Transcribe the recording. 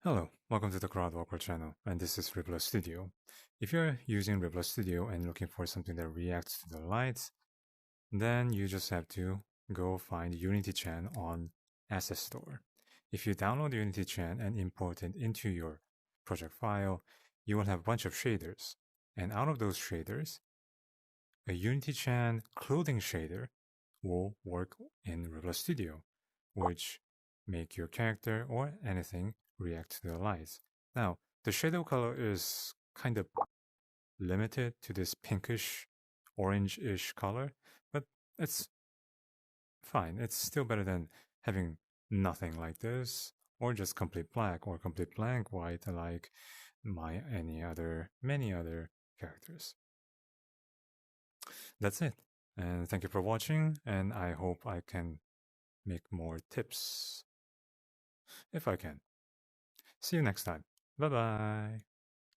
Hello, welcome to the Crowdwalker channel, and this is Ribla Studio. If you're using Ribla Studio and looking for something that reacts to the lights, then you just have to go find UnityChan on Asset Store. If you download UnityChan and import it into your project file, you will have a bunch of shaders. And out of those shaders, a UnityChan clothing shader will work in Ribla Studio, which make your character or anything react to the lights. Now, the shadow color is kind of limited to this pinkish, orange-ish color, but it's fine. It's still better than having nothing like this, or just complete black or complete blank white like many other characters. That's it. And thank you for watching, and I hope I can make more tips if I can. See you next time. Bye bye.